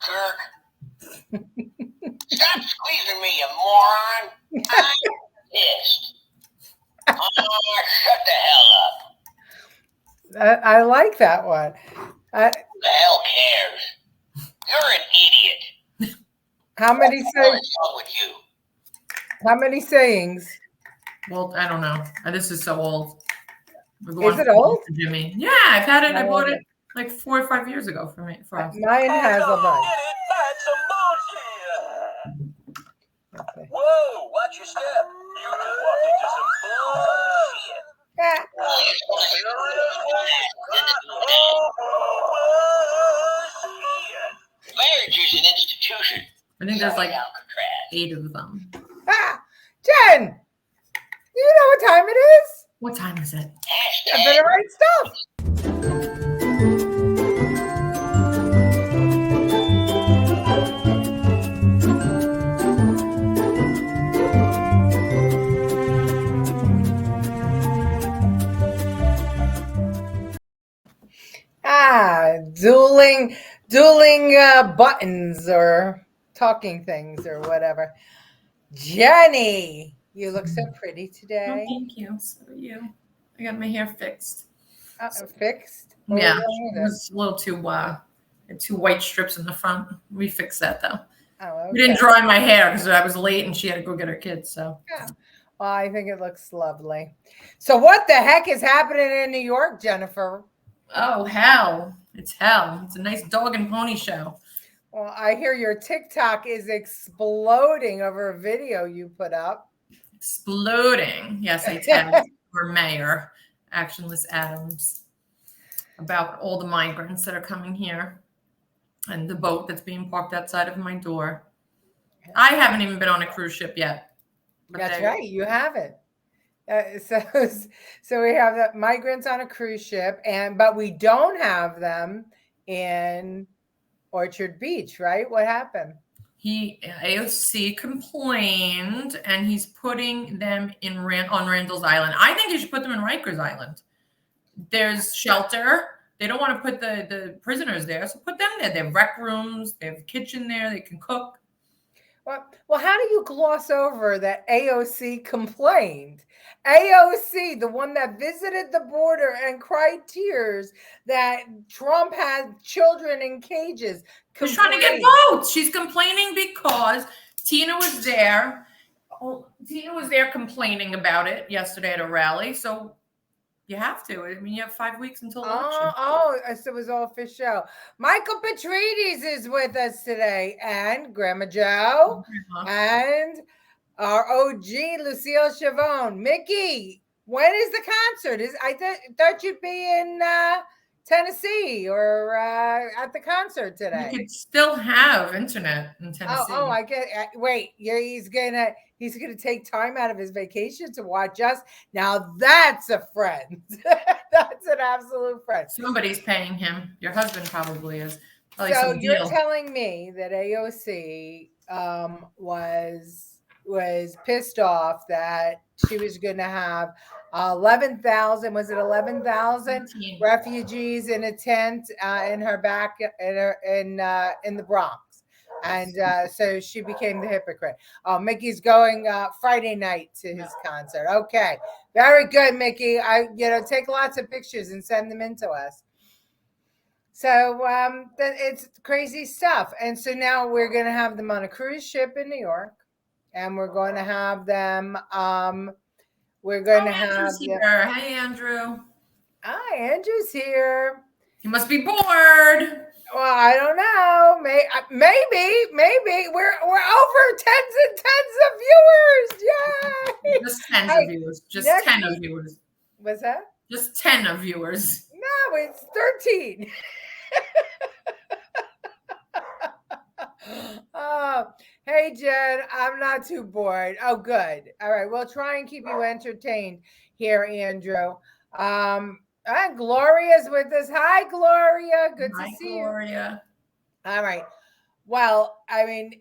jerk. Stop squeezing me, you moron. I'm pissed. Oh, shut the hell up. I like that one. Who the hell cares? You're an idiot. How many What's sayings? wrong with you? How many sayings? Well, I don't know. This is so old. Is it old? Jimmy. Yeah, I've had it. I bought it like 4 or 5 years ago for me. For us. Mine has a bunch. Okay. Whoa, watch your step. You just walked into some bullshit. Yeah. Marriage is an institution. I think there's like 8 of them. Ah, Jen, you know what time it is? What time is it? I better write stuff. Dueling buttons or talking things or whatever. Jenny, you look so pretty today. Oh, thank you. So are you. I got my hair fixed. Fixed? Yeah, it was a little too white strips in the front. We fixed that though. Oh, okay. We didn't dry my hair because I was late and she had to go get her kids. So yeah. Well, I think it looks lovely. So what the heck is happening in New York, Jennifer? Oh, hell. It's hell. It's a nice dog and pony show. Well, I hear your TikTok is exploding over a video you put up. Exploding. Yes, I tagged for Mayor Actionless Adams about all the migrants that are coming here and the boat that's being parked outside of my door. I haven't even been on a cruise ship yet. That's right. You haven't. So we have the migrants on a cruise ship, but we don't have them in Orchard Beach, right? What happened? AOC complained, and he's putting them on Randall's Island. I think he should put them in Rikers Island. There's shelter. They don't want to put the prisoners there, so put them there. They have rec rooms. They have a kitchen there. They can cook. Well, how do you gloss over that AOC complained? AOC, the one that visited the border and cried tears that Trump had children in cages. She's trying to get votes. She's complaining because Tina was there. Tina was there complaining about it yesterday at a rally. So you have to. I mean, you have 5 weeks until election. So it was all for show. Michael Petrides is with us today, and Grandma Joe, and our OG Lucille Chavone. Mickey, when is the concert? I thought you'd be in Tennessee or at the concert today. You could still have internet in Tennessee. I get. Wait, he's gonna take time out of his vacation to watch us. Now that's a friend. That's an absolute friend. Somebody's paying him. Your husband probably is. Probably so you're telling me that AOC was pissed off that she was going to have 11,000, was it 11,000 refugees in a tent in her back in the Bronx. And so she became the hypocrite. Oh, Mickey's going Friday night to his concert. Okay, very good, Mickey. Take lots of pictures and send them in to us. So it's crazy stuff. And so now we're going to have them on a cruise ship in New York, and we're going to have them. Andrew's here. Hey, Andrew. Hi, Andrew's here. He must be bored. Well, I don't know. Maybe we're over tens and tens of viewers. Yay! Just 10 of viewers. Just 10 of viewers. What's that? Just 10 of viewers. No, it's 13. Oh, hey Jen, I'm not too bored. Oh, good. All right, we'll try and keep you entertained here, Andrew. And Gloria's with us. Hi, Gloria. Good to see you. Gloria. All right. Well, I mean,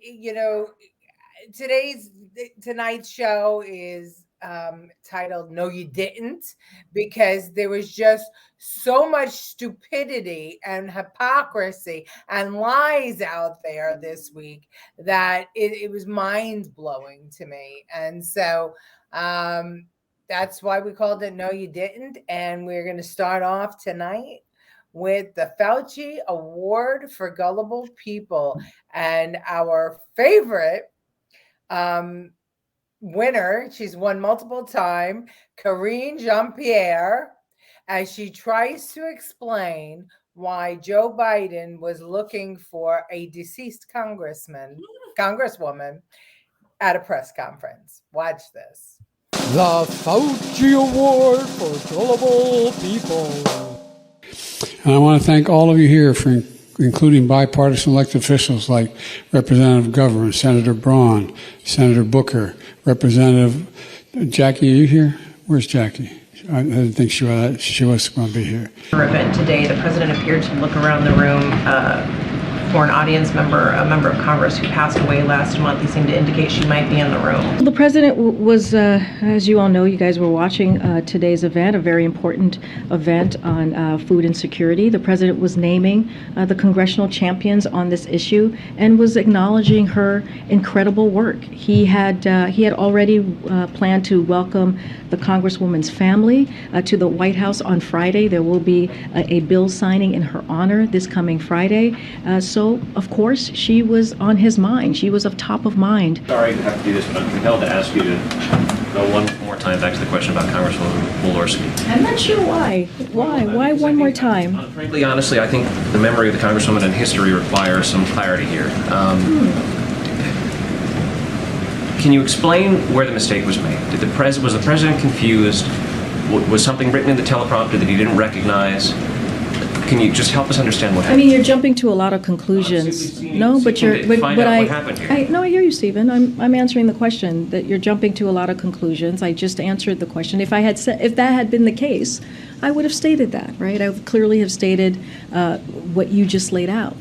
tonight's show is titled "No, You Didn't," because there was just so much stupidity and hypocrisy and lies out there this week that it was mind blowing to me. And so that's why we called it "No, You Didn't." And we're going to start off tonight with the Fauci Award for Gullible People. And our favorite winner, she's won multiple times, Karine Jean-Pierre, as she tries to explain why Joe Biden was looking for a deceased congresswoman at a press conference. Watch this. The Fauci Award for Gullible People. And I want to thank all of you here for including bipartisan elected officials like Representative Governor, Senator Braun, Senator Booker, Representative Jackie. Are you here? Where's Jackie? I didn't think she was going to be here. Event today, the president appeared to look around the room for an audience member, a member of Congress who passed away last month. He seemed to indicate she might be in the room. The president was, as you all know, you guys were watching today's event, a very important event on food insecurity. The president was naming the congressional champions on this issue and was acknowledging her incredible work. He had already planned to welcome the Congresswoman's family to the White House on Friday. There will be a bill signing in her honor this coming Friday. So, of course, she was on his mind. She was of top of mind. Sorry to have to do this, but I'm compelled to ask you to go one more time back to the question about Congresswoman Walorski. I'm not sure why. Why one more time? Frankly, honestly, I think the memory of the Congresswoman and history requires some clarity here. Can you explain where the mistake was made? Was the president confused? Was something written in the teleprompter that he didn't recognize? Can you just help us understand what happened? I mean, you're jumping to a lot of conclusions. No, but you're. Find out what happened here. I hear you, Stephen. I'm answering the question that you're jumping to a lot of conclusions. I just answered the question. If that had been the case, I would have stated that, right? I would clearly have stated what you just laid out.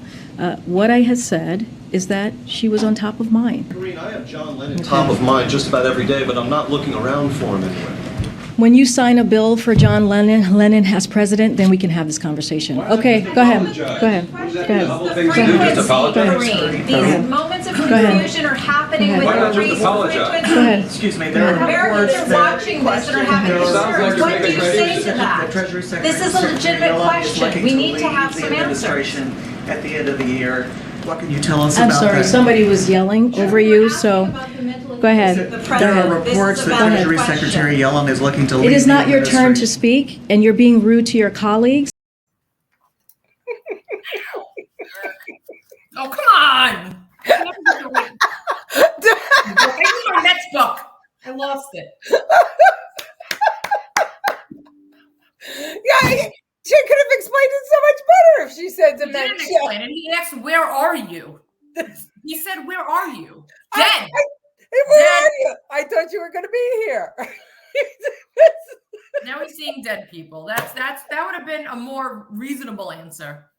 What I had said is that she was on top of mind. Karine, I have John Lennon top of mind just about every day, but I'm not looking around for him anywhere. When you sign a bill for John Lennon as president, then we can have this conversation. Okay, go ahead. Go ahead. These moments of confusion are happening with the frequency. Go ahead. Excuse me, there are Americans are watching this that are having concerns. What do you say to that? This is a legitimate question. We need to have some answers. At the end of the year, what can you tell us about that? I'm sorry, somebody was yelling over you, so go ahead. There are reports that Treasury Secretary Yellen is looking to leave. It is not your turn to speak, and you're being rude to your colleagues. Oh, come on. I need my next book. I lost it. Yeah, she could have explained it so much better if she said dementia. He didn't explain it. He asked, "Where are you?" He said, "Where are you?" Dead. Where are you? I thought you were going to be here. Now he's seeing dead people. That would have been a more reasonable answer.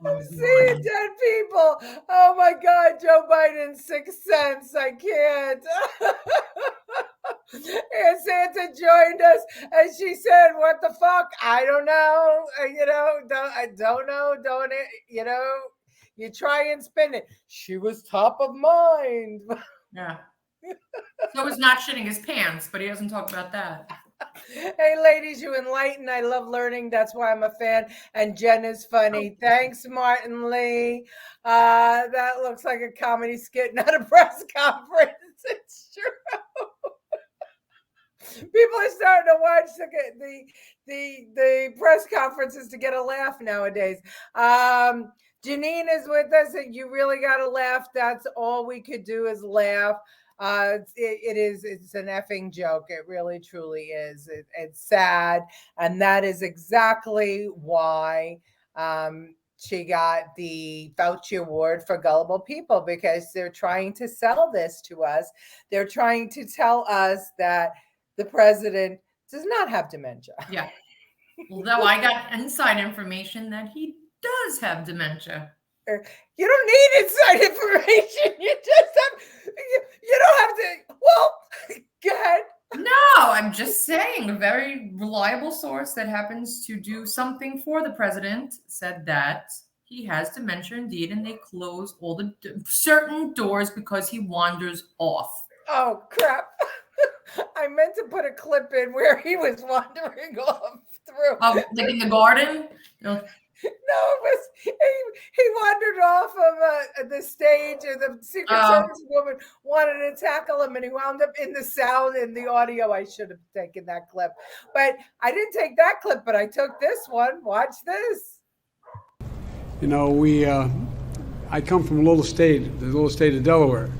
I'm seeing dead people. Oh my God, Joe Biden's sixth sense. I can't. And Santa joined us, and she said, "What the fuck? I don't know. I don't know. Don't it? You try and spin it. She was top of mind." Yeah. So he's not shitting his pants, but he doesn't talk about that. Hey, ladies, you enlighten. I love learning. That's why I'm a fan. And Jen is funny. Thanks, Martin Lee. That looks like a comedy skit, not a press conference. It's true. People are starting to watch the press conferences to get a laugh nowadays. Janine is with us, and you really got to laugh. That's all we could do is laugh. It's an effing joke. It really truly is. It's sad, and that is exactly why she got the Fauci Award for Gullible People, because they're trying to sell this to us. They're trying to tell us that the president does not have dementia. Yeah. Although I got inside information that he does have dementia. You don't need inside information. You don't have to. Well, go ahead. No, I'm just saying a very reliable source that happens to do something for the president said that he has dementia indeed, and they close all the certain doors because he wanders off. Oh, crap. I meant to put a clip in where he was wandering off through. Oh, like in the garden? No, it was he wandered off of the stage, and the Secret Service woman wanted to tackle him, and he wound up in the sound and the audio. I should have taken that clip, but I didn't take that clip, but I took this one. Watch this. You know, I come from the little state of Delaware.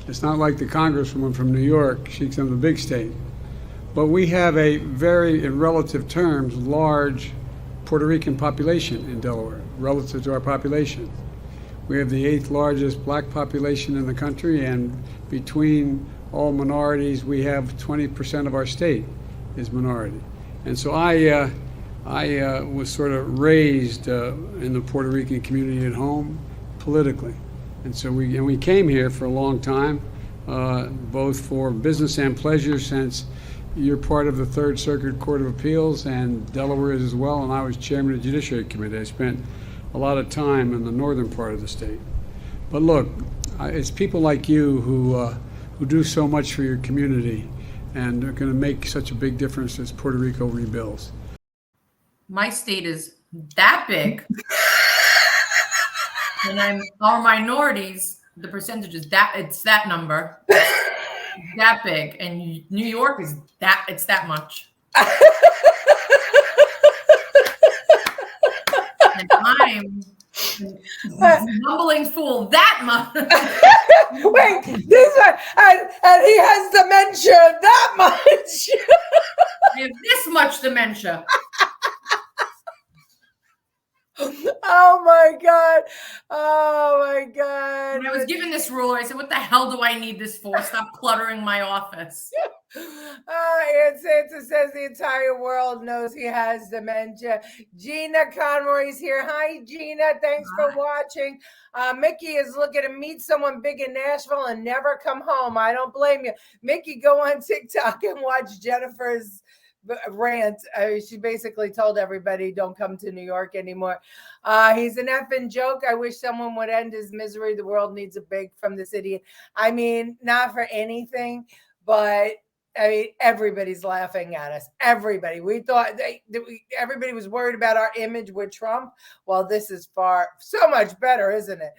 It's not like the congresswoman from New York. She's from the big state. But we have a very, in relative terms, large Puerto Rican population in Delaware, relative to our population. We have the 8th largest black population in the country, and between all minorities, we have 20% of our state is minority. And so I was sort of raised in the Puerto Rican community at home politically. And so we came here for a long time, both for business and pleasure, since you're part of the Third Circuit Court of Appeals, and Delaware is as well, and I was chairman of the Judiciary Committee. I spent a lot of time in the northern part of the state. But look, it's people like you who do so much for your community and are going to make such a big difference as Puerto Rico rebuilds. My state is that big. And our minorities, the percentage is it's that number. That big, and New York is it's that much. And I'm a bumbling fool that much. Wait, this one, and he has dementia that much. I have this much dementia. Oh my God. Oh my God. When I was given this ruler, I said, what the hell do I need this for? Stop cluttering my office. Aunt Santa says the entire world knows he has dementia. Gina Conroy's here. Hi, Gina. Thanks for watching. Mickey is looking to meet someone big in Nashville and never come home. I don't blame you. Mickey, go on TikTok and watch Jennifer's rant. She basically told everybody don't come to New York anymore. He's an effing joke. I wish someone would end his misery. The world needs a break from this idiot. I mean, not for anything, but I mean, everybody's laughing at us. Everybody. We thought everybody was worried about our image with Trump. Well, this is so much better, isn't it?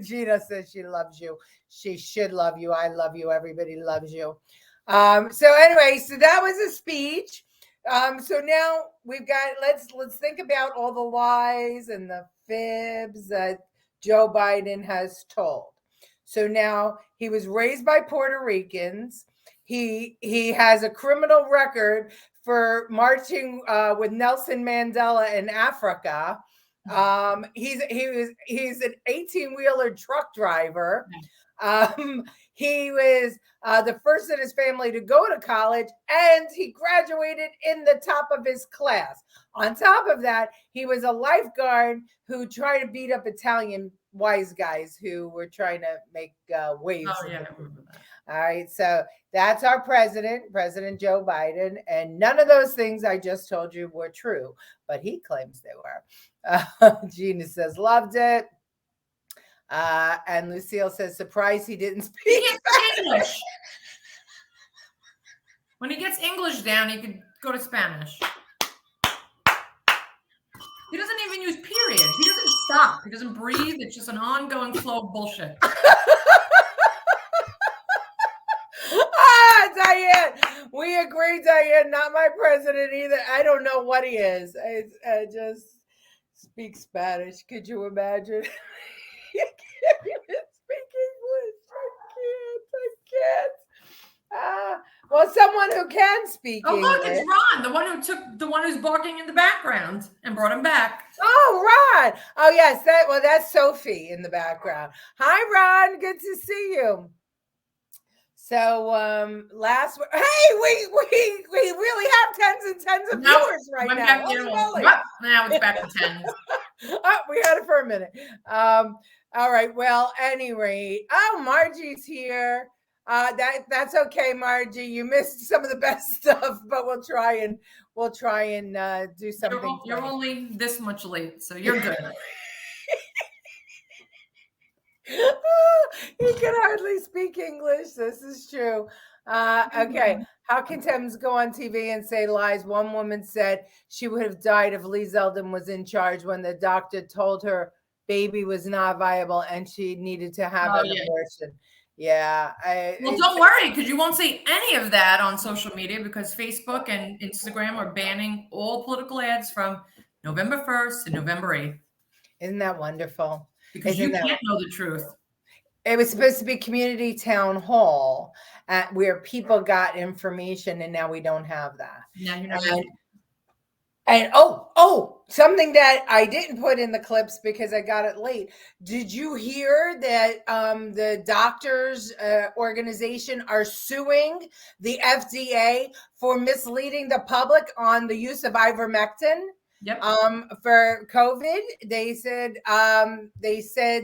Gina says she loves you. She should love you. I love you. Everybody loves you. So anyway, so that was a speech. So now we've got, let's think about all the lies and the fibs that Joe Biden has told. So now he was raised by Puerto Ricans. He has a criminal record for marching with Nelson Mandela in Africa. He's an 18-wheeler truck driver. He was the first in his family to go to college, and he graduated in the top of his class. On top of that, he was a lifeguard who tried to beat up Italian wise guys who were trying to make waves. Oh, yeah, I remember that. All right, so that's our President Joe Biden, and none of those things I just told you were true, but he claims they were. Gina says, loved it. And Lucille says, surprised he didn't speak English. When he gets English down, he could go to Spanish. He doesn't even use periods. He doesn't stop. He doesn't breathe. It's just an ongoing flow of bullshit. Diane, we agree, Diane. Not my president either. I don't know what he is. I just speak Spanish. Could you imagine? I can't even speak English. I can't. Well, someone who can speak English. Look, it's Ron, the one who's barking in the background and brought him back. Oh, Ron. Oh, yes. That's Sophie in the background. Hi, Ron. Good to see you. So hey, we really have tens and tens of viewers right now. Now it's back to 10. We had it for a minute. All right. Well, anyway, Margie's here. That's okay, Margie. You missed some of the best stuff, but we'll try and do something. You're only this much late, so you're good. He can hardly speak English. This is true. Okay. How can Thames go on TV and say lies? One woman said she would have died if Lee Zeldin was in charge when the doctor told her baby was not viable and she needed to have an abortion. Yeah. Well, don't worry, because you won't see any of that on social media because Facebook and Instagram are banning all political ads from November 1st to November 8th. Isn't that wonderful? Because you can't know the truth. It was supposed to be community town hall where people got information, and now we don't have that. Now you're not. And something that I didn't put in the clips because I got it late. Did you hear that the doctors organization are suing the FDA for misleading the public on the use of ivermectin? Yep. For COVID? They said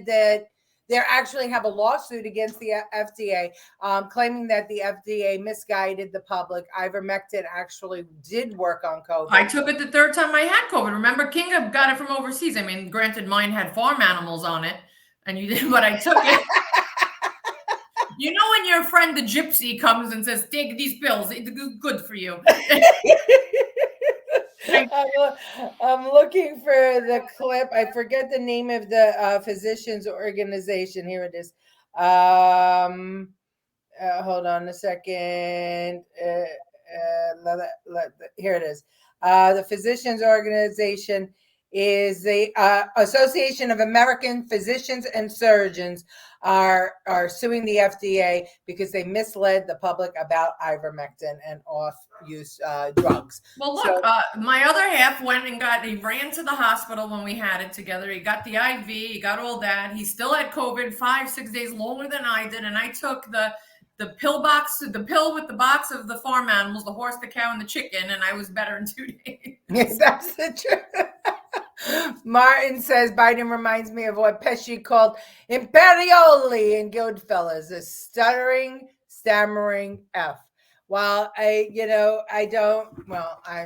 that they actually have a lawsuit against the FDA, claiming that the FDA misguided the public. Ivermectin actually did work on COVID. I took it the third time I had COVID. Remember, Kinga got it from overseas. I mean, granted, mine had farm animals on it, and you didn't, but I took it. You know when your friend the gypsy comes and says, "Take these pills; it's good for you." I'm looking for the clip. I forget the name of the physicians organization. Here it is. Hold on a second. Here it is. The physicians organization is the Association of American Physicians and Surgeons are suing the FDA because they misled the public about ivermectin and off-use drugs. Well, look, my other half went and he ran to the hospital when we had it together. He got the IV, he got all that. He still had COVID 5-6 days longer than I did. And I took the pill with the box of the farm animals, the horse, the cow, and the chicken, and I was better in 2 days. Yes, that's the truth. Martin says Biden reminds me of what Pesci called Imperioli in Goodfellas, a stuttering, stammering F. Well, I'm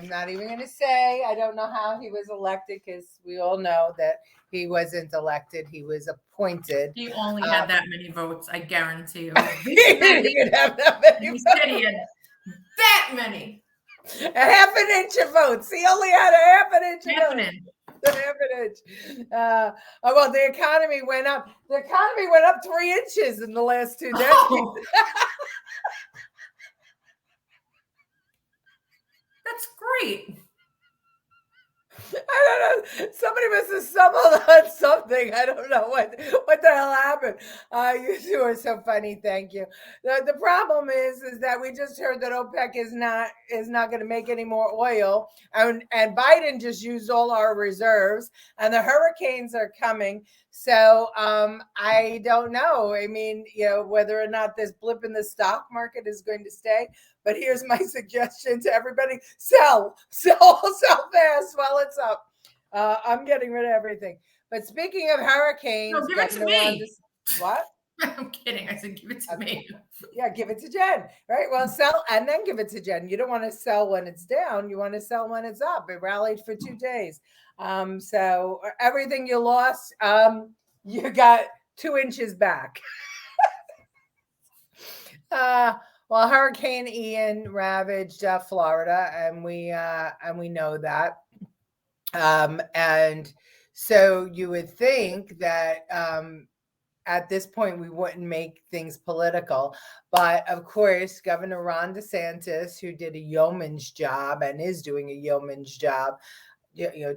not even going to say, I don't know how he was elected because we all know that he wasn't elected. He was appointed. He only had that many votes, I guarantee you. He didn't have that many votes. He said he had that many. A half an inch of votes. He only had a half an inch of votes. Well, the economy went up. The economy went up 3 inches in the last 2 decades. Oh. That's great. I don't know. Somebody must have stumbled on something. I don't know what the hell happened. You two are so funny. Thank you. The problem is that we just heard that OPEC is not going to make any more oil, and Biden just used all our reserves, and the hurricanes are coming. So I don't know. I mean, whether or not this blip in the stock market is going to stay. But here's my suggestion to everybody: sell fast while it's up. I'm getting rid of everything. But speaking of hurricanes, no, give it to me. What? I'm kidding. I said give it to me. Yeah, give it to Jen. Right. Well, sell and then give it to Jen. You don't want to sell when it's down. You want to sell when it's up. It rallied for 2 days. So everything you lost, you got 2 inches back. Well, Hurricane Ian ravaged Florida, and we know that. And so you would think that at this point we wouldn't make things political, but of course, Governor Ron DeSantis, who did a yeoman's job and is doing a yeoman's job,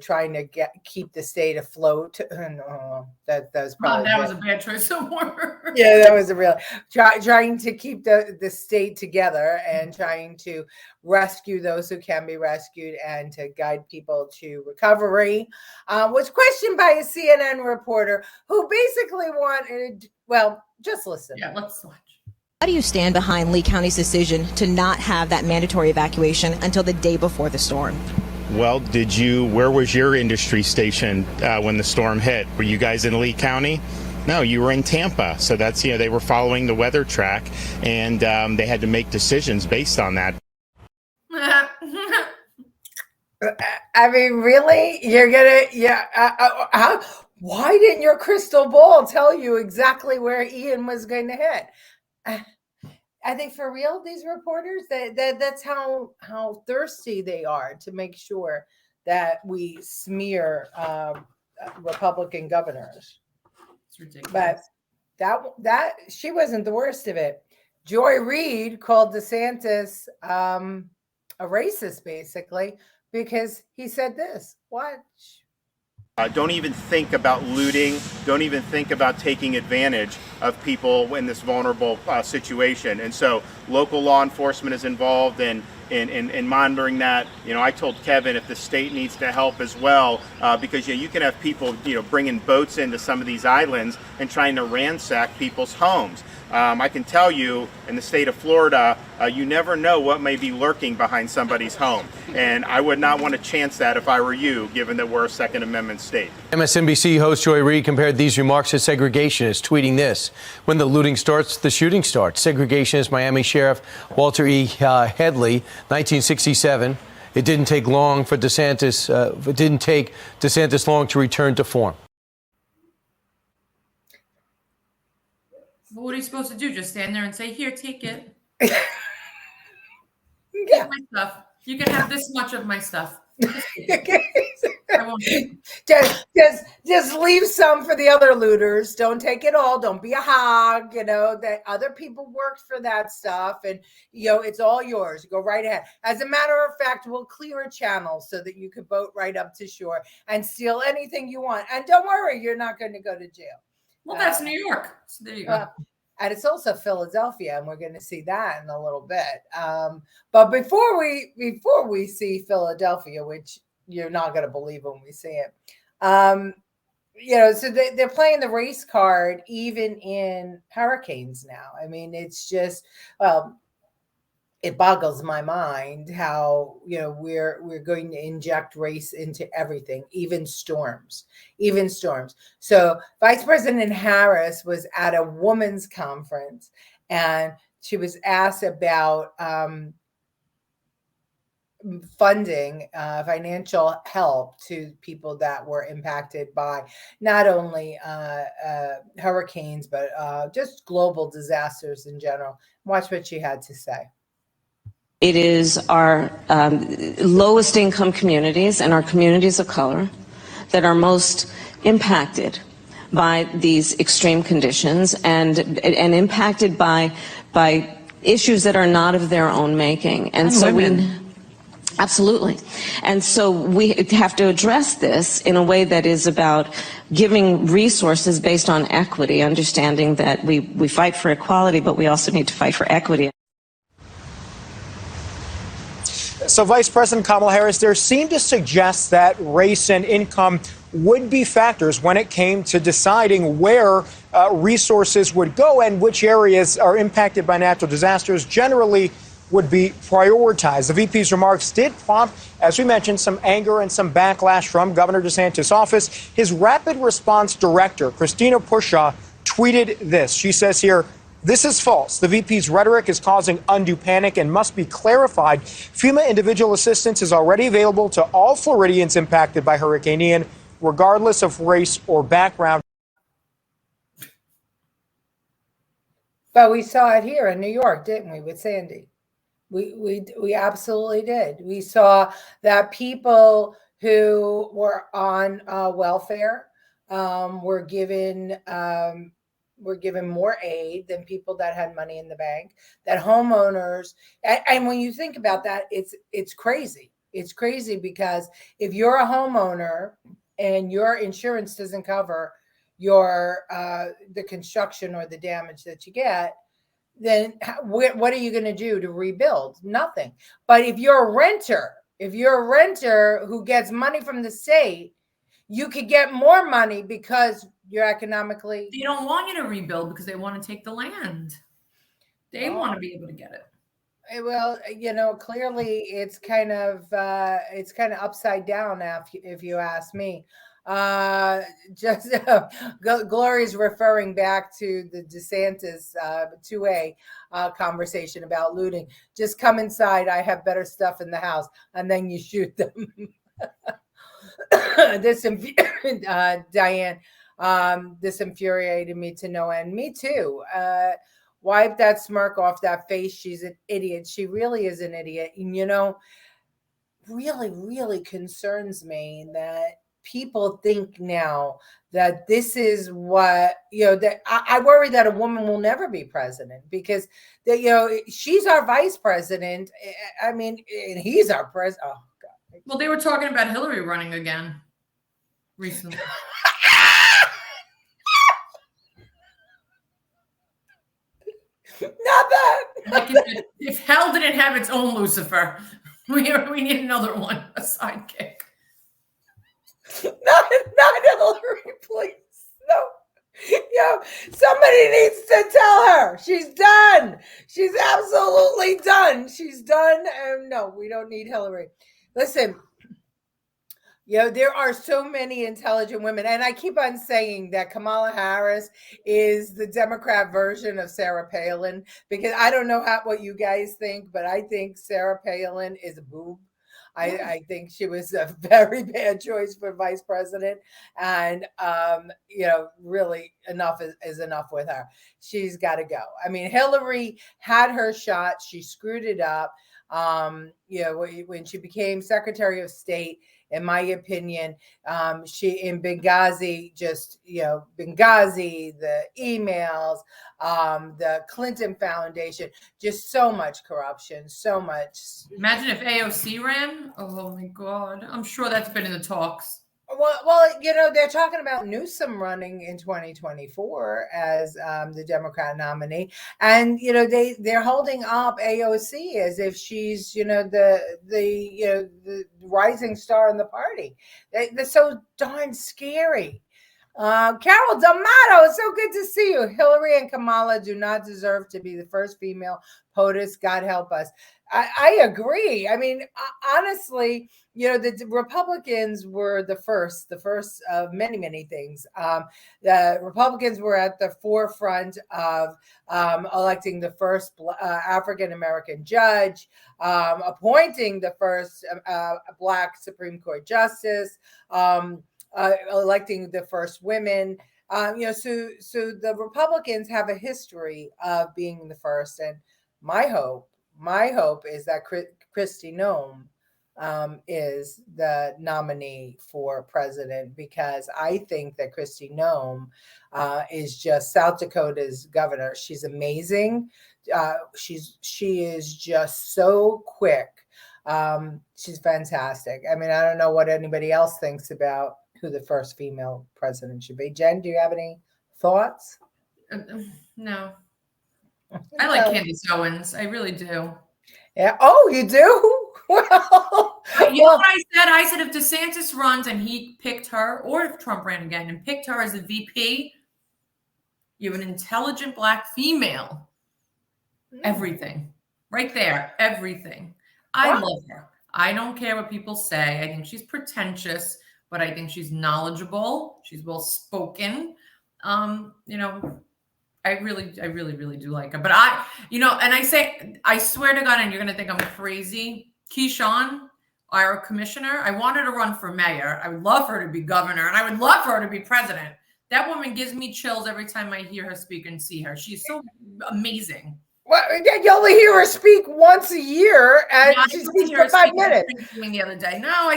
trying to keep the state afloat. No, that was probably that was a bad choice of word. Yeah, that was a real trying to keep the state together and trying to rescue those who can be rescued and to guide people to recovery. Was questioned by a CNN reporter who basically wanted. Well, just listen. Yeah, let's watch. How do you stand behind Lee County's decision to not have that mandatory evacuation until the day before the storm? Well, where was your industry station when the storm hit? Were you guys in Lee County? No, you were in Tampa. So that's, they were following the weather track, and they had to make decisions based on that. I mean, really? You're gonna, why didn't your crystal ball tell you exactly where Ian was going to hit? I think for real, these reporters, that's how thirsty they are to make sure that we smear Republican governors. It's ridiculous. But that she wasn't the worst of it. Joy Reid called DeSantis a racist, basically, because he said this. Watch. Don't even think about looting. Don't even think about taking advantage of people in this vulnerable situation. And so local law enforcement is involved in monitoring that. I told Kevin if the state needs to help as well, because you can have people bringing boats into some of these islands and trying to ransack people's homes. I can tell you in the state of Florida, you never know what may be lurking behind somebody's home. And I would not want to chance that if I were you, given that we're a Second Amendment state. MSNBC host Joy Reid compared these remarks to segregationists, tweeting this: when the looting starts, the shooting starts. Segregationist Miami Sheriff Walter E. Headley, 1967. It didn't take long for DeSantis. It didn't take DeSantis long to return to form. What are you supposed to do? Just stand there and say, "Here, take it." Yeah. My stuff. You can have this much of my stuff. I won't. Just leave some for the other looters. Don't take it all. Don't be a hog. That other people worked for that stuff, and it's all yours. Go right ahead. As a matter of fact, we'll clear a channel so that you can boat right up to shore and steal anything you want. And don't worry, you're not going to go to jail. Well, that's New York. So there you go. And it's also Philadelphia, and we're going to see that in a little bit. But before we see Philadelphia, which you're not going to believe when we see it, so they're playing the race card even in hurricanes now. I mean, it's just it boggles my mind how we're going to inject race into everything, even storms. So Vice President Harris was at a women's conference, and she was asked about funding financial help to people that were impacted by not only hurricanes but just global disasters in general. Watch what she had to say. It is our lowest income communities and our communities of color that are most impacted by these extreme conditions and impacted by issues that are not of their own making. And so absolutely. And so we have to address this in a way that is about giving resources based on equity, understanding that we fight for equality, but we also need to fight for equity. So Vice President Kamala Harris, there seemed to suggest that race and income would be factors when it came to deciding where resources would go and which areas are impacted by natural disasters generally would be prioritized. The VP's remarks did prompt, as we mentioned, some anger and some backlash from Governor DeSantis' office. His rapid response director, Christina Pushaw, tweeted this. She says here, "This is false. The VP's rhetoric is causing undue panic and must be clarified. FEMA individual assistance is already available to all Floridians impacted by Hurricane Ian, regardless of race or background." But we saw it here in New York, didn't we, with Sandy? We absolutely did. We saw that people who were on welfare were given more aid than people that had money in the bank, that homeowners, and when you think about that, it's crazy. It's crazy because if you're a homeowner and your insurance doesn't cover your the construction or the damage that you get, then what are you going to do to rebuild? Nothing. But if you're a renter who gets money from the state, you could get more money because you're economically. They don't want you to rebuild because they want to take the land. They want to be able to get it. Well, clearly it's kind of upside down if you ask me. Just Glory's referring back to the DeSantis 2A conversation about looting. Just come inside. I have better stuff in the house, and then you shoot them. Diane, this infuriated me to no end. Me too. Wipe that smirk off that face. She's an idiot. She really is an idiot. And, really, really concerns me that people think now that this is what, that I worry that a woman will never be president because, she's our vice president. I mean, and he's our president. Oh, God. Well, they were talking about Hillary running again recently. Not that. Like if hell didn't have its own Lucifer, we need another one, a sidekick. Not Hillary, please. No. Somebody needs to tell her she's done. She's absolutely done. She's done. No, we don't need Hillary. Listen. There are so many intelligent women. And I keep on saying that Kamala Harris is the Democrat version of Sarah Palin, because I don't know what you guys think, but I think Sarah Palin is a boob. I think she was a very bad choice for vice president. And, really enough is enough with her. She's got to go. I mean, Hillary had her shot. She screwed it up. When she became Secretary of State, in my opinion, she in Benghazi, Benghazi, the emails, the Clinton Foundation, just so much corruption, so much. Imagine if AOC ran. Oh my God. I'm sure that's been in the talks. Well, they're talking about Newsom running in 2024 as the Democrat nominee, and they're holding up AOC as if she's the rising star in the party. They're so darn scary. Carol D'Amato, it's so good to see you. Hillary and Kamala do not deserve to be the first female POTUS. God help us. I agree. I mean, honestly, the Republicans were the first of many, many things. The Republicans were at the forefront of electing the first African-American judge, appointing the first Black Supreme Court justice, electing the first women. So the Republicans have a history of being the first. And my hope is that Kristi Noem is the nominee for president, because I think that Kristi Noem is just South Dakota's governor. She's amazing. She is just so quick. She's fantastic. I mean, I don't know what anybody else thinks about who the first female president should be. Jen, do you have any thoughts? No. I like Candace Owens. I really do. Yeah. Oh, you do? Well, you know what I said? I said if DeSantis runs and he picked her, or if Trump ran again and picked her as a VP, you have an intelligent Black female. Everything. Right there. Everything. I love her. I don't care what people say. I think she's pretentious, but I think she's knowledgeable. She's well spoken. I really do like her. But I swear to God, and you're going to think I'm crazy, Keyshawn, our commissioner, I want her to run for mayor. I would love her to be governor, and I would love for her to be president. That woman gives me chills every time I hear her speak and see her. She's so amazing. Well, you only hear her speak once a year, and she speaks for 5 minutes. The other day, no,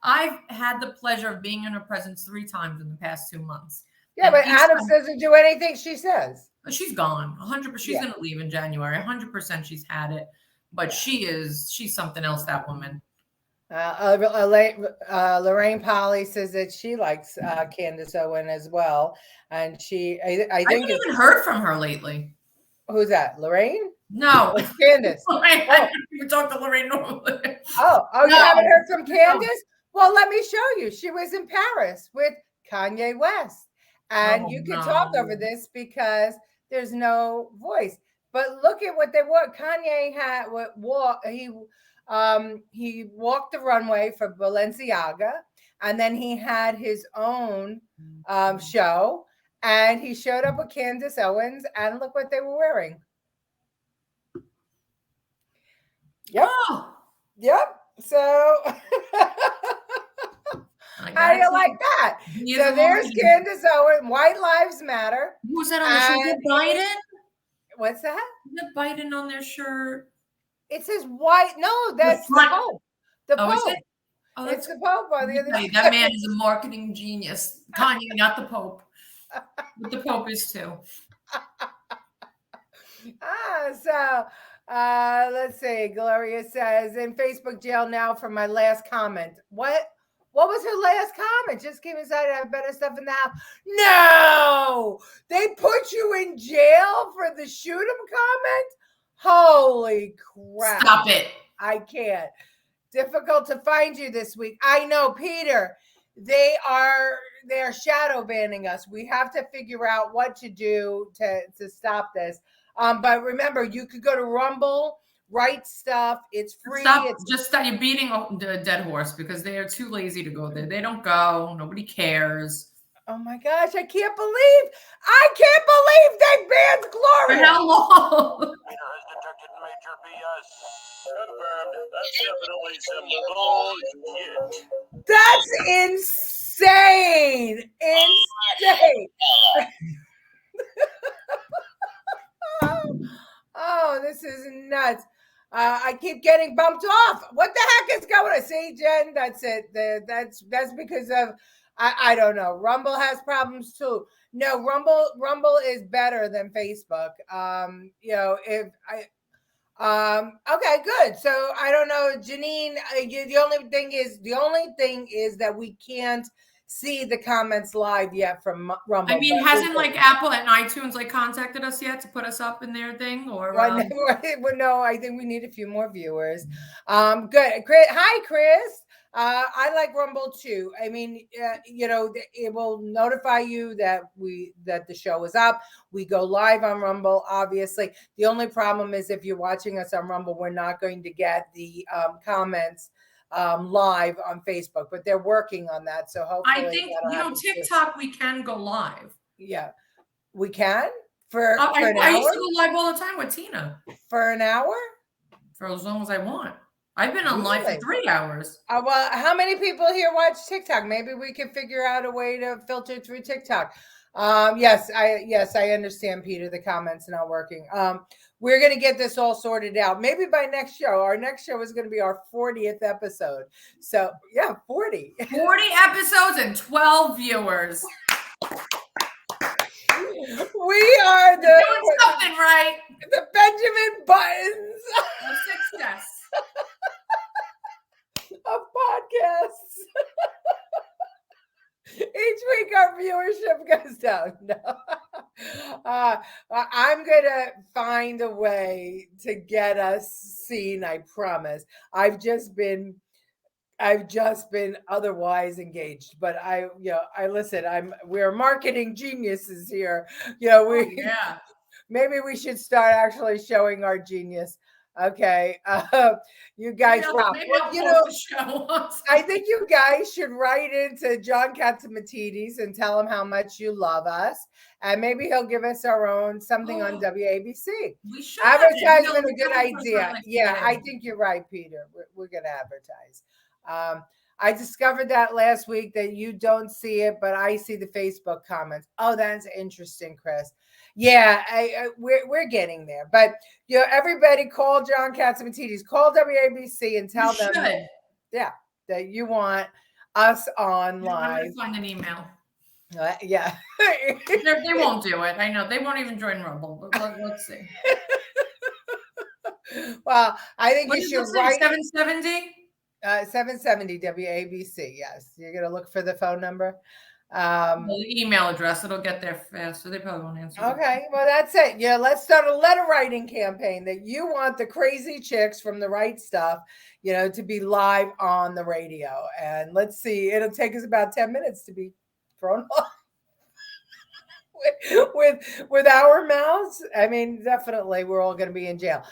I've had the pleasure of being in her presence 3 times in the past 2 months. Yeah, but Adam doesn't do anything she says. She's gone 100%. She's going to leave in January. 100%. She's had it, but she's something else. That woman. Lorraine Polly says that she likes Candace Owen as well, and I haven't even heard from her lately. Who's that? Lorraine? No, it's Candace. I haven't even talked to Lorraine normally. Oh, you haven't heard from Candace? No. Well, let me show you. She was in Paris with Kanye West. And you can talk over this because there's no voice. But look at what they wore. Kanye had he walked the runway for Balenciaga, and then he had his own show, and he showed up with Candace Owens, and look what they were wearing. Yep. Oh. Yep. So how do you like that? So there's Candace Owens, White Lives Matter. Who's that on the shirt? Biden? What's that? Is it Biden on their shirt? It says white. No, that's the Pope. The Pope. Is it? Oh, it's the Pope on the other side. That man is a marketing genius. Kanye, not the Pope. But the Pope is too. Let's see. Gloria says, in Facebook jail now for my last comment. What was her last comment? Just came inside and have better stuff in the house. No! They put you in jail for the shoot 'em comment? Holy crap. Stop it. I can't. Difficult to find you this week. I know, Peter. They're shadow banning us. We have to figure out what to do to stop this. But remember, you could go to Rumble, write stuff. It's free. Stop. You're beating a dead horse because they are too lazy to go there. They don't go. Nobody cares. Oh my gosh, I can't believe they banned Gloria. For how long? That's insane. Insane. Oh, this is nuts. I keep getting bumped off. What the heck is going on? See, Jen, that's it. That's because of I don't know. Rumble has problems too. No, Rumble is better than Facebook. Okay, good. So I don't know, Janine. The only thing is that we can't see the comments live yet from Rumble. I mean, hasn't Apple and iTunes contacted us yet to put us up in their thing? Or no, I think we need a few more viewers. Good. Hi, Chris. I like Rumble too. I mean, it will notify you that the show is up. We go live on Rumble, obviously. The only problem is if you're watching us on Rumble, we're not going to get the comments live on Facebook, but they're working on that. So hopefully, I think TikTok we can go live. Yeah, we can for an hour. I used to go live all the time with Tina for an hour, for as long as I want. I've been on live for 3 hours. Well, how many people here watch TikTok? Maybe we can figure out a way to filter through TikTok. Yes, I understand, Peter. The comments not working. We're going to get this all sorted out. Maybe by next show. Our next show is going to be our 40th episode. So, yeah, 40. 40 episodes and 12 viewers. We are doing something right. The Benjamin Buttons of success. Of podcasts. Each week our viewership goes down. No. I'm gonna find a way to get us seen. I promise. I've just been otherwise engaged, but I listen. We're marketing geniuses here. Maybe we should start actually showing our genius. Okay, you guys. I think you guys should write into John Catsimatidis and tell him how much you love us, and maybe he'll give us our own something on WABC. We should advertisement. A good idea. Yeah, I think you're right, Peter. We're gonna advertise. I discovered that last week that you don't see it, but I see the Facebook comments. Oh, that's interesting, Chris. Yeah, we're getting there. But everybody call John Catsimatidis, call WABC and tell them that you want us on live. Find an email. Yeah. They won't do it. I know. They won't even join Rumble. But let's see. Well, I think you should write 770? 770 WABC. Yes. You're going to look for the phone number. The email address, it'll get there fast, so they probably won't answer. Okay, well, that's it. Yeah, let's start a letter writing campaign that you want the crazy chicks from the right stuff, to be live on the radio. And let's see, it'll take us about 10 minutes to be thrown off. with our mouths. I mean, definitely we're all going to be in jail.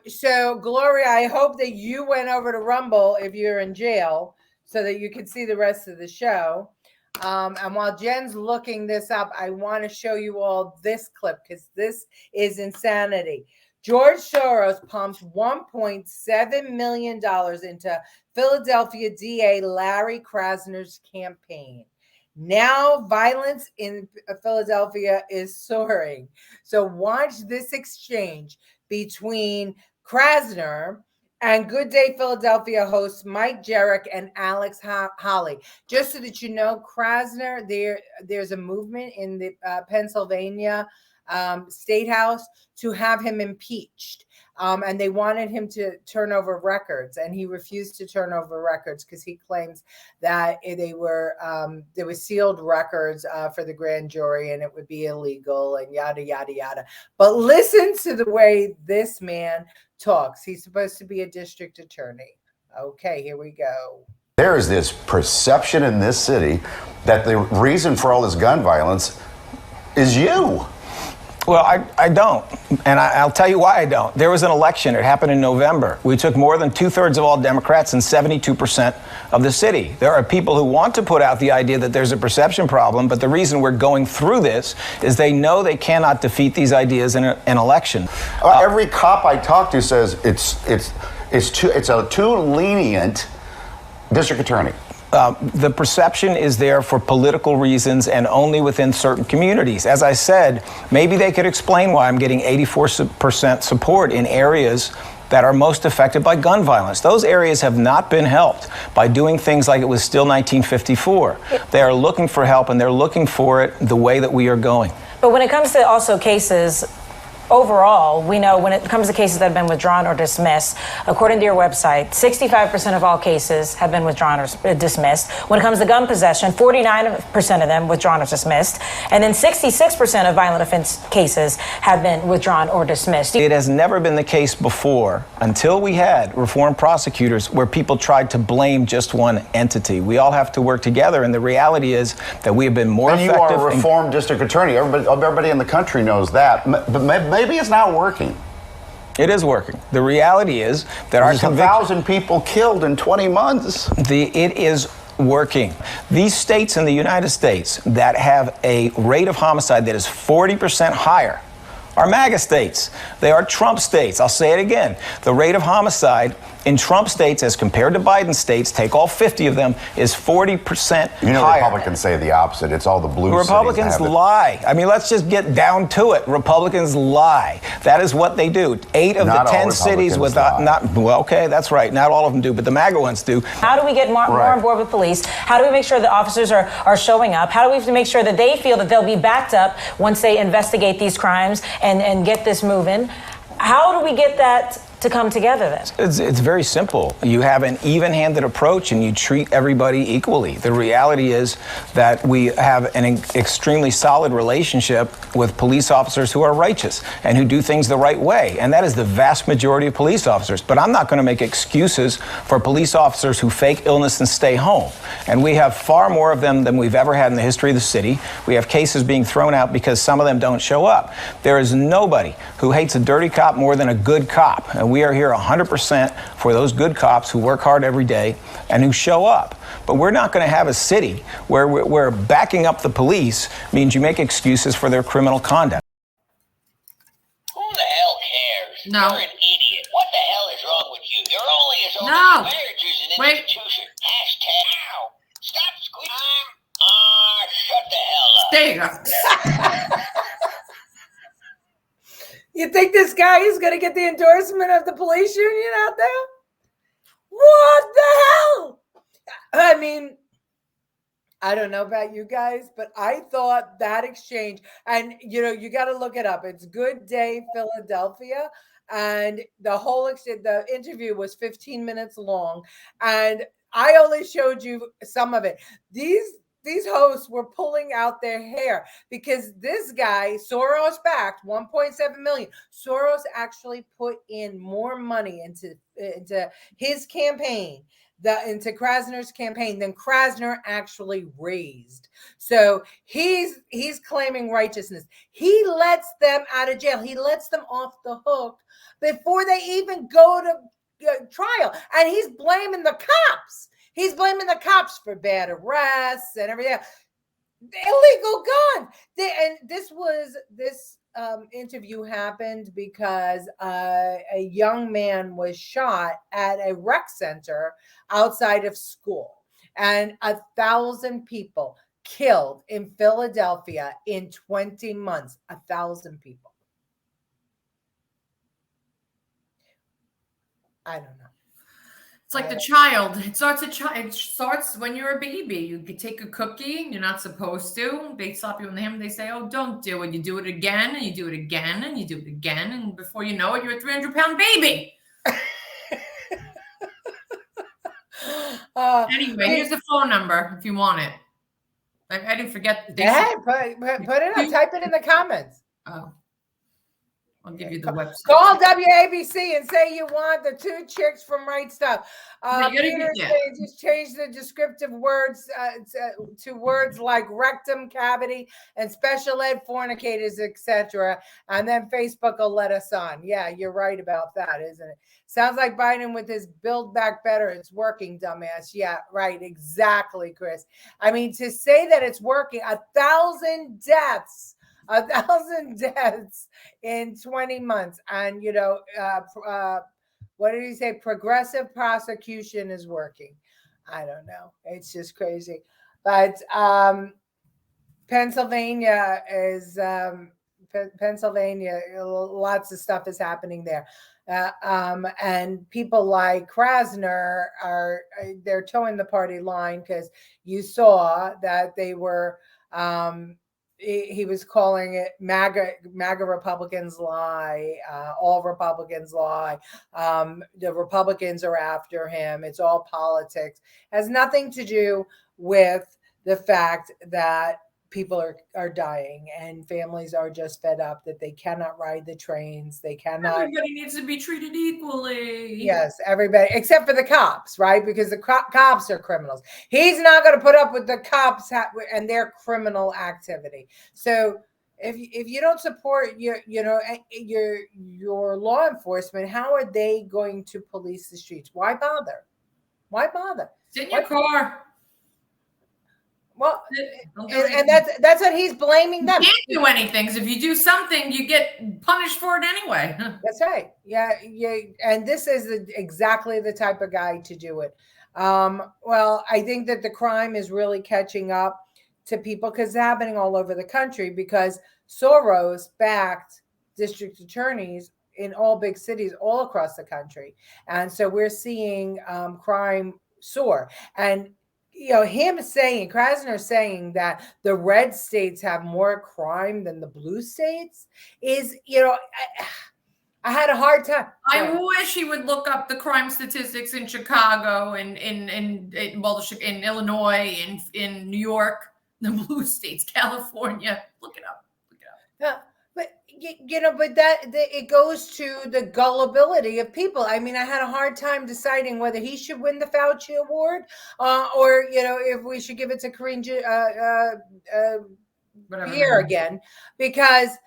So Gloria, I hope that you went over to Rumble if you're in jail so that you can see the rest of the show. And while Jen's looking this up, I want to show you all this clip because this is insanity. George Soros pumped $1.7 million into Philadelphia DA Larry Krasner's campaign. Now violence in Philadelphia is soaring. So watch this exchange between Krasner and Good Day Philadelphia hosts Mike Jerrick and Alex Holly. Just so that you know, Krasner, there's a movement in the Pennsylvania State House to have him impeached. And they wanted him to turn over records, and he refused to turn over records because he claims that there were sealed records for the grand jury, and it would be illegal, and yada yada yada. But listen to the way this man talks. He's supposed to be a district attorney. Okay, here we go. There is this perception in this city that the reason for all this gun violence is you. Well, I don't, and I'll tell you why I don't. There was an election. It happened in November. We took more than 2/3 of all Democrats and 72% of the city. There are people who want to put out the idea that there's a perception problem, but the reason we're going through this is they know they cannot defeat these ideas in an election. Every cop I talk to says it's a too lenient district attorney. The perception is there for political reasons and only within certain communities. As I said, maybe they could explain why I'm getting 84% support in areas that are most affected by gun violence. Those areas have not been helped by doing things like it was still 1954. They are looking for help, and they're looking for it the way that we are going. But when it comes to also cases, overall, we know when it comes to cases that have been withdrawn or dismissed, according to your website, 65% of all cases have been withdrawn or dismissed. When it comes to gun possession, 49% of them withdrawn or dismissed. And then 66% of violent offense cases have been withdrawn or dismissed. It has never been the case before, until we had reformed prosecutors, where people tried to blame just one entity. We all have to work together, and the reality is that we have been more effective. And you are a reformed district attorney. Everybody in the country knows that. But maybe it's not working. It is working. The reality is that there's 1,000 people killed in 20 months. It is working. These states in the United States that have a rate of homicide that is 40% higher are MAGA states. They are Trump states. I'll say it again. The rate of homicide in Trump states as compared to Biden states, take all 50 of them, is 40% You know, higher. Republicans say the opposite. It's all the blue Republicans cities that have it. lie. I mean, let's just get down to it. Republicans lie. That is what they do. 8 of Not the all 10 cities with Republicans lie. well, okay, that's right. Not all of them do, but the MAGA ones do. How do we get more on board with police? How do we make sure that officers are showing up? How do we make sure that they feel that they'll be backed up once they investigate these crimes and get this moving? How do we get that to come together then? It's very simple. You have an even-handed approach and you treat everybody equally. The reality is that we have an extremely solid relationship with police officers who are righteous and who do things the right way. And that is the vast majority of police officers. But I'm not going to make excuses for police officers who fake illness and stay home. And we have far more of them than we've ever had in the history of the city. We have cases being thrown out because some of them don't show up. There is nobody who hates a dirty cop more than a good cop. And we are here 100% for those good cops who work hard every day and who show up. But we're not going to have a city where backing up the police means you make excuses for their criminal conduct. Who the hell cares? No. You're an idiot. What the hell is wrong with you? You're only as old No. as marriage is an Wait. institution. Hashtag ow. Stop squeaking. Shut the hell up. There you go. You think this guy is going to get the endorsement of the police union out there? What the hell? I mean, I don't know about you guys, but I thought that exchange, and you got to look it up. It's Good Day Philadelphia, and the interview was 15 minutes long, and I only showed you some of it. These hosts were pulling out their hair because this guy, Soros backed, 1.7 million. Soros actually put in more money into his campaign into Krasner's campaign than Krasner actually raised. So he's claiming righteousness. He lets them out of jail. He lets them off the hook before they even go to trial. And he's blaming the cops. He's blaming the cops for bad arrests and everything. Illegal gun. And this interview happened because a young man was shot at a rec center outside of school, and 1,000 people killed in Philadelphia in 20 months. 1,000 people. I don't know. It's like the child. It starts when you're a baby. You could take a cookie. You're not supposed to. They slap you on the hand. They say, "Oh, don't do it." You do it again, and you do it again, and you do it again, and before you know it, you're a 300-pound baby. Anyway, here's the phone number if you want it. I didn't forget. Yeah, put it up. Type it in the comments. Oh. I'll give you the website. Call WABC and say you want the 2 chicks from Right Stuff. Peter just change the descriptive words to words like rectum cavity and special ed fornicators, etc. And then Facebook will let us on. Yeah, you're right about that, isn't it? Sounds like Biden with his Build Back Better. It's working, dumbass. Yeah, right. Exactly, Chris. I mean, to say that it's working, 1,000 deaths. 1,000 deaths in 20 months. And, what did he say? Progressive prosecution is working. I don't know. It's just crazy. But Pennsylvania is, Pennsylvania, lots of stuff is happening there. And people like Krasner they're towing the party line because you saw that they were, he was calling it MAGA Republicans lie, all Republicans lie. The Republicans are after him. It's all politics. Has nothing to do with the fact that people are dying and families are just fed up that they cannot ride the trains. They cannot. Everybody needs to be treated equally. Yes, everybody except for the cops, right? Because the cops are criminals. He's not going to put up with the cops and their criminal activity. So if you don't support your law enforcement, how are they going to police the streets? Why bother? Why bother? Sit in your car. Well, and that's what he's blaming them. You can't do anything because if you do something, you get punished for it anyway. That's right. Yeah. And this is exactly the type of guy to do it. Well, I think that the crime is really catching up to people because it's happening all over the country because Soros backed district attorneys in all big cities all across the country. And so we're seeing crime soar. And Krasner saying that the red states have more crime than the blue states is, I had a hard time. I wish he would look up the crime statistics in Chicago and in Illinois, in New York, the blue states, California. Look it up. Yeah. But it goes to the gullibility of people. I mean, I had a hard time deciding whether he should win the Fauci Award or if we should give it to Karine Pierre again, because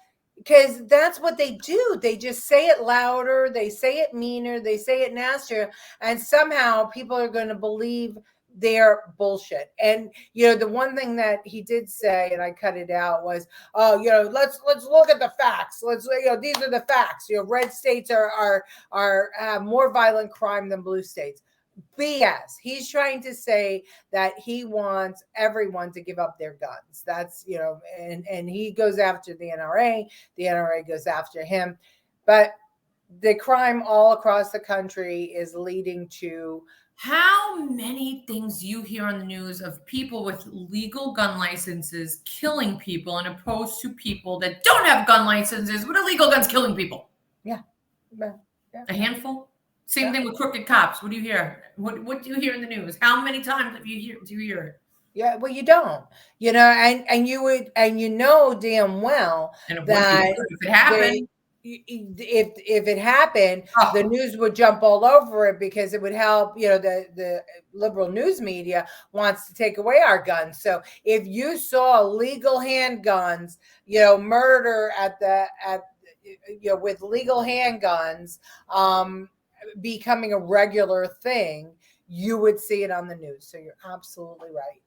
that's what they do. They just say it louder, they say it meaner, they say it nastier, and somehow people are going to believe their bullshit. And the one thing that he did say, and I cut it out, was let's look at the facts. These are the facts. Red states are have more violent crime than blue states. BS. He's trying to say that he wants everyone to give up their guns. That's and he goes after the NRA goes after him. But the crime all across the country is leading to how many things you hear on the news of people with legal gun licenses killing people and opposed to people that don't have gun licenses with illegal guns killing people. Yeah. A handful. Same thing with crooked cops. What do you hear? What do you hear in the news? How many times do you hear it? Yeah, well, you don't, and you would, and damn well and that if it happened, if it happened, the news would jump all over it because it would help. The liberal news media wants to take away our guns. So if you saw legal handguns, murder with legal handguns becoming a regular thing, you would see it on the news. So you're absolutely right.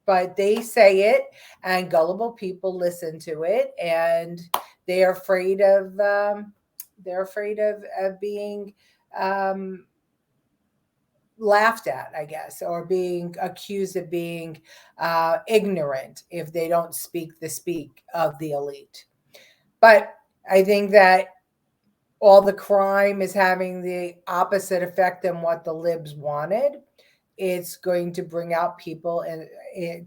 But they say it, and gullible people listen to it, and they're afraid of being laughed at, I guess, or being accused of being ignorant if they don't speak the speak of the elite. But I think that all the crime is having the opposite effect than what the libs wanted. It's going to bring out people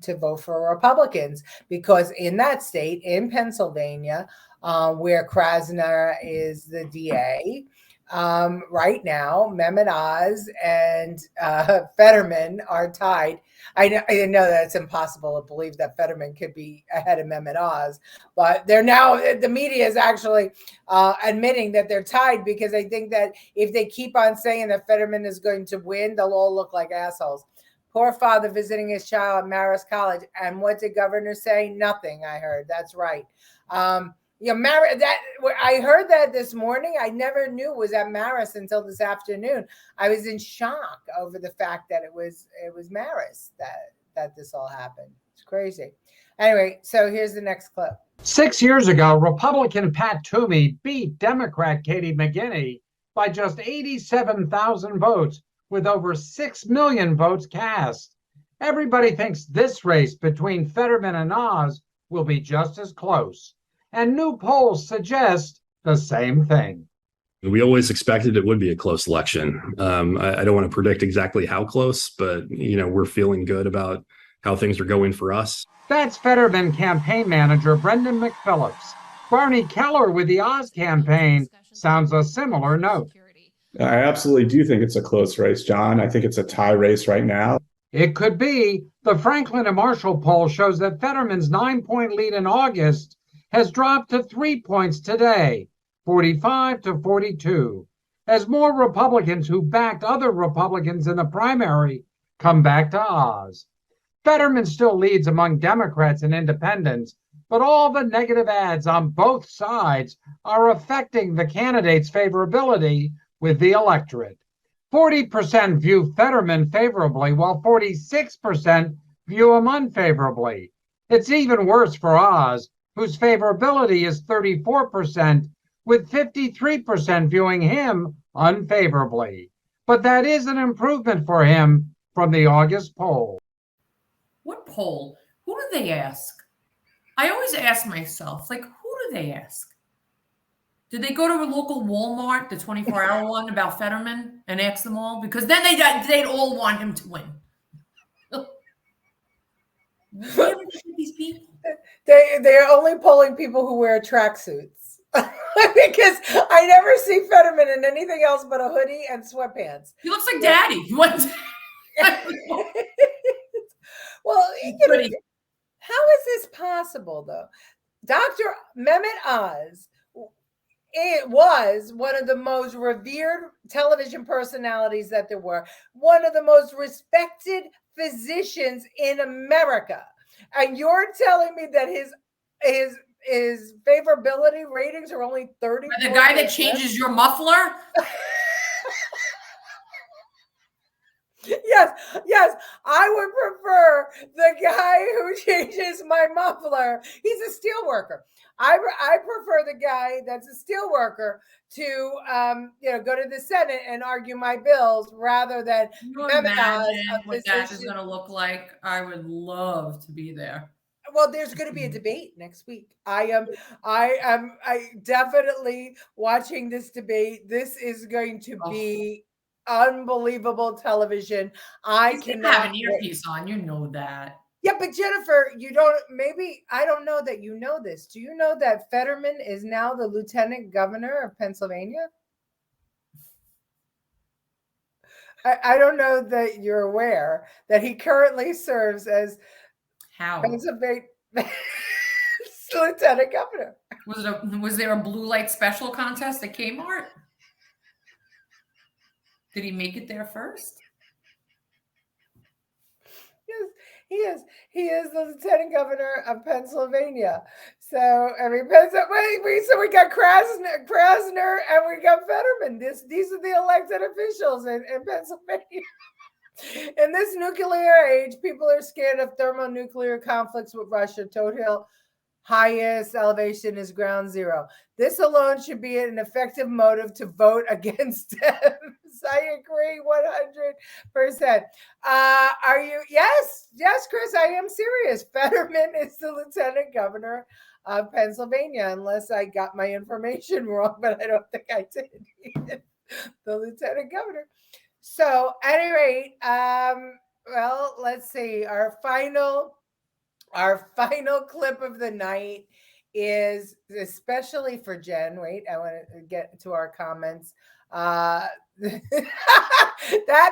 to vote for Republicans, because in that state, in Pennsylvania, where Krasner is the DA, right now, Mehmet Oz and Fetterman are tied. I know that it's impossible to believe that Fetterman could be ahead of Mehmet Oz, but the media is actually admitting that they're tied, because I think that if they keep on saying that Fetterman is going to win, they'll all look like assholes. Poor father visiting his child at Marist College. And what did governor say? Nothing, I heard. That's right. I heard that this morning. I never knew it was at Marist until this afternoon. I was in shock over the fact that it was Marist that this all happened. It's crazy. Anyway, so here's the next clip. 6 years ago, Republican Pat Toomey beat Democrat Katie McGinney by just 87,000 votes, with over 6 million votes cast. Everybody thinks this race between Fetterman and Oz will be just as close, and new polls suggest the same thing. We always expected it would be a close election. I don't want to predict exactly how close, but we're feeling good about how things are going for us. That's Fetterman campaign manager Brendan McPhillips. Barney Keller with the Oz campaign sounds a similar note. I absolutely do think it's a close race, John. I think it's a tie race right now. It could be. The Franklin and Marshall poll shows that Fetterman's 9-point lead in August has dropped to 3 points today, 45 to 42, as more Republicans who backed other Republicans in the primary come back to Oz. Fetterman still leads among Democrats and independents, but all the negative ads on both sides are affecting the candidate's favorability with the electorate. 40% view Fetterman favorably, while 46% view him unfavorably. It's even worse for Oz, whose favorability is 34%, with 53% viewing him unfavorably. But that is an improvement for him from the August poll. What poll? Who do they ask? I always ask myself, who do they ask? Did they go to a local Walmart, the 24-hour one, about Fetterman, and ask them all? Because then they'd all want him to win. Where did they get these people? They're only polling people who wear tracksuits. Because I never see Fetterman in anything else but a hoodie and sweatpants. He looks like Daddy. Well, how is this possible, though? Dr. Mehmet Oz, it was one of the most revered television personalities that there were, one of the most respected physicians in America. And you're telling me that his favorability ratings are only 30%? The guy that changes your muffler? Yes, I would prefer the guy who changes my muffler. He's a steel worker. I prefer the guy that's a steel worker to go to the Senate and argue my bills rather than imagine what that is going to look like. I would love to be there. Well, there's going to be a debate next week. I definitely watching this debate. This is going to be unbelievable television. I cannot have an earpiece on. You know that. Yeah, but Jennifer, I don't know that you know this. Do you know that Fetterman is now the lieutenant governor of Pennsylvania? I don't know that you're aware that he currently serves as Pennsylvania. lieutenant governor. Was there a blue light special contest at Kmart? Did he make it there first? Yes, he is the lieutenant governor of Pennsylvania. So every so we got Krasner and we got Fetterman. These are the elected officials in Pennsylvania. In this nuclear age, people are scared of thermonuclear conflicts with Russia. Total highest elevation is ground zero. This alone should be an effective motive to vote against them. I agree 100%. Are you? Yes, Chris, I am serious. Fetterman is the lieutenant governor of Pennsylvania, unless I got my information wrong, but I don't think I did. The lieutenant governor. So, at any rate, well, let's see. Our final clip of the night is especially for Jen. Wait, I want to get to our comments. That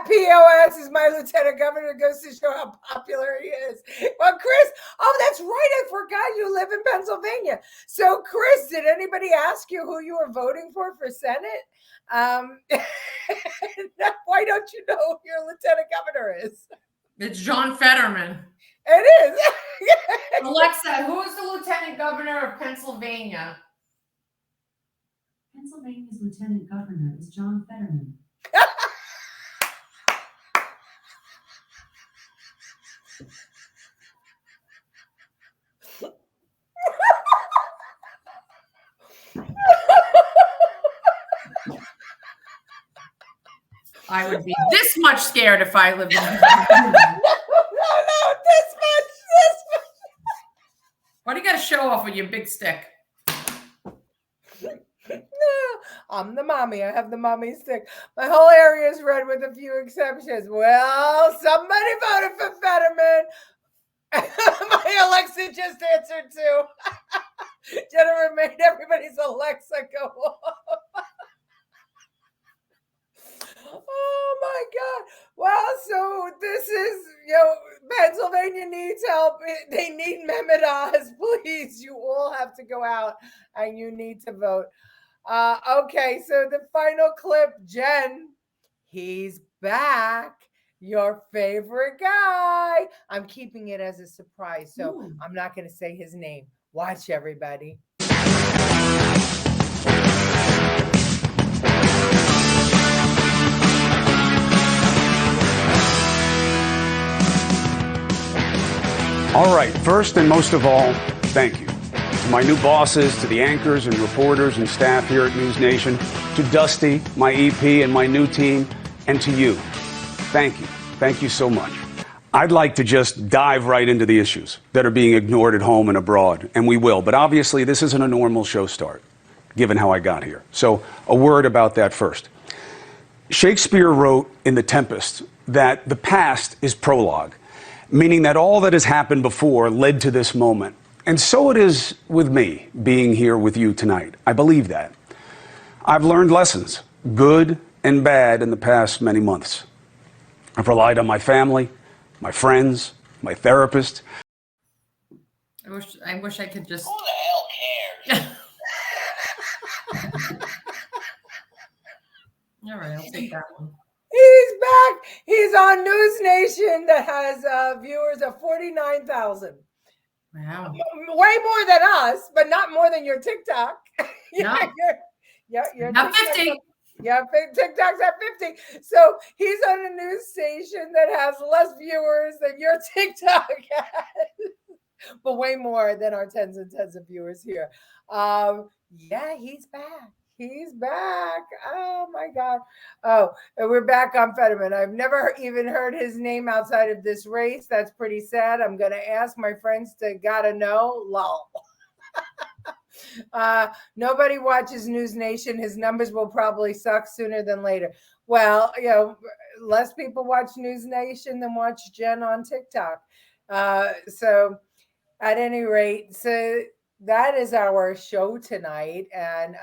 POS is my lieutenant governor. Goes to show how popular he is. Well, Chris, that's right. I forgot you live in Pennsylvania. So, Chris, did anybody ask you who you were voting for Senate? Why don't you know who your lieutenant governor is? It's John Fetterman. It is. Alexa, who is the lieutenant governor of Pennsylvania? Pennsylvania's lieutenant governor is John Fetterman. I would be this much scared if I lived in No, this much. Why do you got to show off with your big stick? I'm the mommy. I have the mommy stick. My whole area is red with a few exceptions. Well, somebody voted for Fetterman. My Alexa just answered too. Jennifer made everybody's Alexa go off. Oh my God. Well, so this is, Pennsylvania needs help. They need Mehmet Oz. Please, you all have to go out and you need to vote. Okay, so the final clip, Jen, he's back. Your favorite guy. I'm keeping it as a surprise, so I'm not going to say his name. Watch, everybody. All right, first and most of all, thank you. To my new bosses, to the anchors and reporters and staff here at News Nation, to Dusty, my EP, and my new team, and to you. Thank you. Thank you so much. I'd like to just dive right into the issues that are being ignored at home and abroad, and we will. But obviously, this isn't a normal show start, given how I got here. So a word about that first. Shakespeare wrote in The Tempest that the past is prologue, meaning that all that has happened before led to this moment. And so it is with me being here with you tonight. I believe that. I've learned lessons, good and bad, in the past many months. I've relied on my family, my friends, my therapist. I wish I could just. Who the hell cares? All right, I'll take that one. He's back. He's on News Nation that has viewers of 49,000. Wow. Way more than us, but not more than your TikTok. No. Your Not TikTok, 50. Yeah, TikTok's at 50. So he's on a news station that has less viewers than your TikTok has, but way more than our tens and tens of viewers here. Yeah, he's back. He's back. Oh my God. Oh, and we're back on Fetterman. I've never even heard his name outside of this race. That's pretty sad. I'm going to ask my friends to gotta know. Lol. Nobody watches News Nation. His numbers will probably suck sooner than later. Well, less people watch News Nation than watch Jen on TikTok. So at any rate, so that is our show tonight, and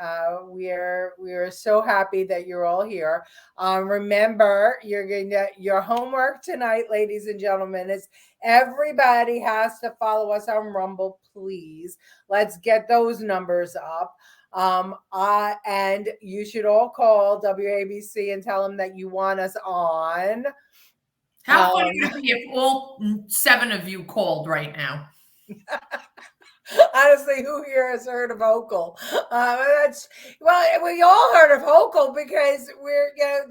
we are so happy that you're all here. Remember, your homework tonight, ladies and gentlemen, is everybody has to follow us on Rumble, please. Let's get those numbers up. And you should all call WABC and tell them that you want us on. How funny would it be if all 7 of you called right now? Honestly, who here has heard of Hochul? We all heard of Hochul because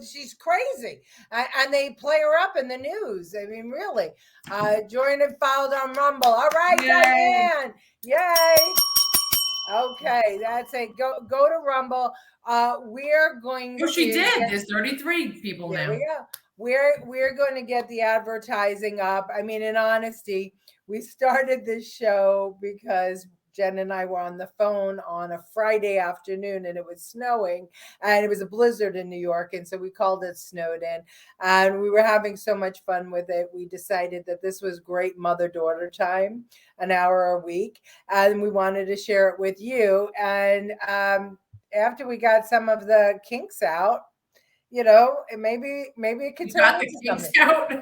she's crazy, and they play her up in the news. I mean, really. Join and followed on Rumble. All right, Diane. Yay. Okay, that's it. Go to Rumble. We're going to. Oh, she did. There's 33 people now. There we go. We're going to get the advertising up. I mean, in honesty, we started this show because Jen and I were on the phone on a Friday afternoon and it was snowing and it was a blizzard in New York. And so we called it Snowed In, and we were having so much fun with it. We decided that this was great mother-daughter time, an hour a week, and we wanted to share it with you. And after we got some of the kinks out, maybe it could turn into something.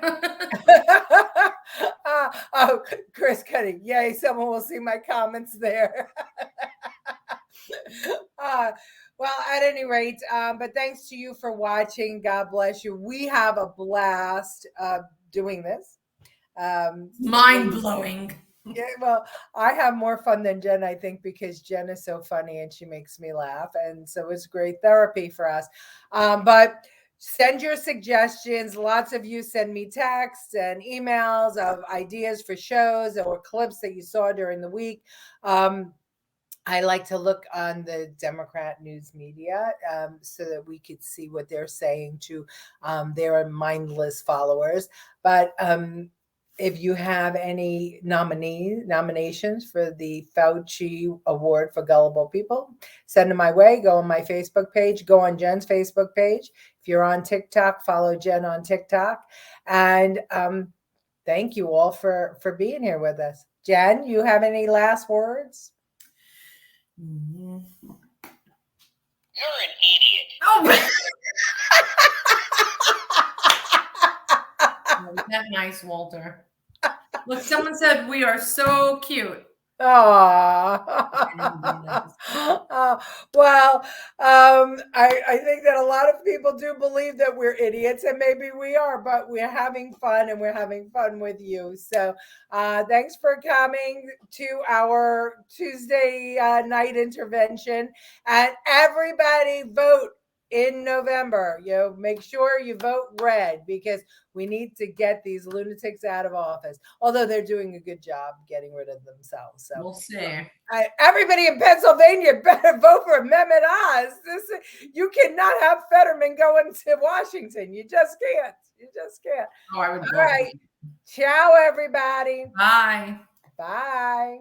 Oh, Chris Cuddy. Yay, someone will see my comments there. Well, at any rate, but thanks to you for watching. God bless you. We have a blast doing this. Mind-blowing. Yeah, well, I have more fun than Jen, I think, because Jen is so funny and she makes me laugh. And so it's great therapy for us. But send your suggestions. Lots of you send me texts and emails of ideas for shows or clips that you saw during the week. I like to look on the Democrat news media so that we could see what they're saying to their mindless followers. But if you have any nominations for the Fauci Award for Gullible People, send them my way. Go on my Facebook page. Go on Jen's Facebook page. If you're on TikTok, follow Jen on TikTok. And thank you all for being here with us. Jen, you have any last words? You're an idiot. Oh, isn't that nice, Walter? Look, someone said we are so cute. Well, I think that a lot of people do believe that we're idiots, and maybe we are, but we're having fun, and we're having fun with you. So thanks for coming to our Tuesday night intervention, and everybody vote in November. Make sure you vote red because we need to get these lunatics out of office. Although they're doing a good job getting rid of themselves. So we'll see. Everybody in Pennsylvania better vote for Mehmet Oz. You cannot have Fetterman going to Washington. You just can't. Oh, I would. All right. Ciao, everybody. Bye. Bye.